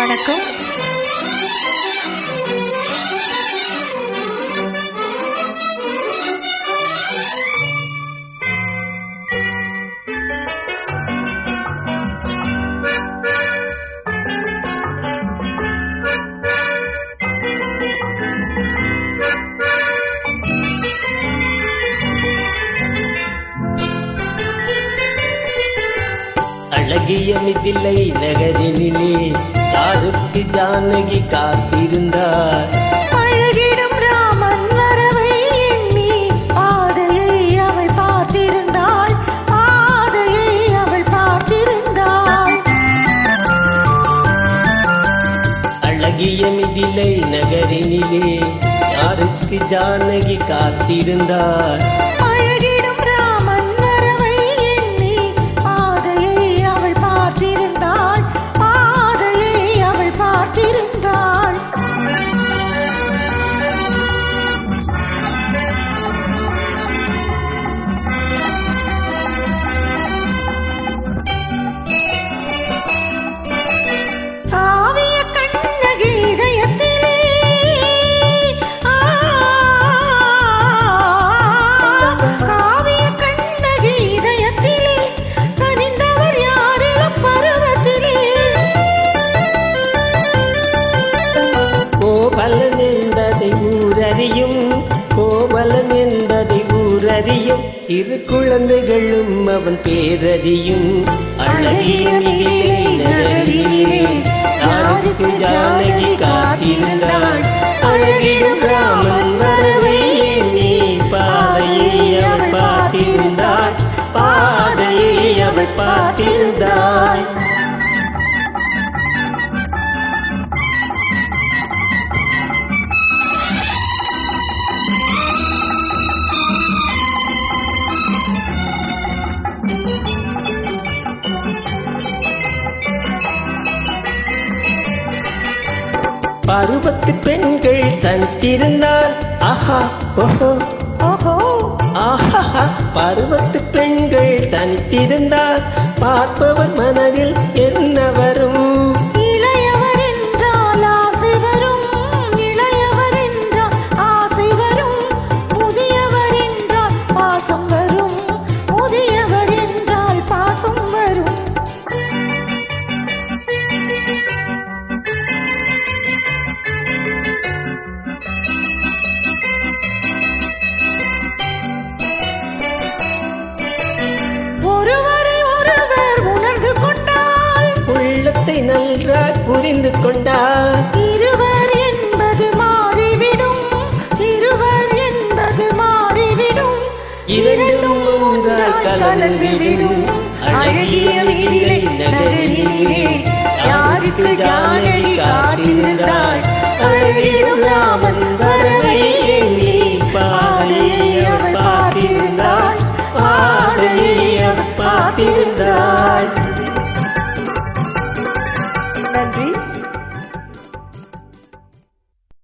வணக்கம். அழகிய மிதிலை நகரினிலே யாருக்கு ஜானகி காத்திருந்தார். அழகிடும் ராமன் வரவை எண்ணி பாதையை அவள் பார்த்திருந்தாள். பாதையை அவள் பார்த்திருந்தாள். அழகிய மிதிலை நகரினிலே யாருக்கு ஜானகி காத்திருந்தார். அழகிடும் ராமன் வரவை எண்ணி பாதையை அவள் பார்த்திருந்தாள். பாதையை அவள் பார்த்திருந்தாள். காவிய கண்ணகி இதயத்திலே காவிய கண்ணகி இதயத்திலே கனிந்தவர் யாரிலும் பருவத்திலே. கோபலன் என்பதை ஊரறியும், கோபலன் என்பதை ஊரறியும், சிறு குழந்தைகளும் அவன் பேரறியும். அழகிய மிதிலை நகரினிலே யாருக்கு ஜானகி காத்திருந்தாள். அழகிடும் ராமன் வரவை எண்ணி பாதையை அவள் பார்த்திருந்தாள். பாதையை அவள் பார்த்திருந்தாள். பருவத்து பெண்கள் தனித்திருந்தால் ஆஹா ஓஹோ ஓஹோ ஆஹா. பருவத்து பெண்கள் தனித்திருந்தால் பார்ப்பவர் மனதில் என்ன வரும்? இளையவர் என்றால் ஆசை வரும். இளையவர் என்றால் ஆசை வரும். முதியவர் என்றால் பாசம் வரும். முதியவர் என்றால் பாசம் வரும். ஒருவரை ஒருவர் உணர்ந்து கொண்டால் உள்ளத்தை நன்றாய் புரிந்து கொண்டார். இருவர் என்பது மாறிவிடும். இருவர் என்பது மாறிவிடும். இரண்டும் ஒன்றாய் கலந்துவிடும். அழகிய மிதிலை நகரினிலே யாருக்கு ஜானகி காத்திருந்தாள். அழகிடும் ராமன் வரவை எண்ணி பாதையை அவள் பார்த்திருந்தாள். பாதையை அவள் பார்த்திருந்தாள்.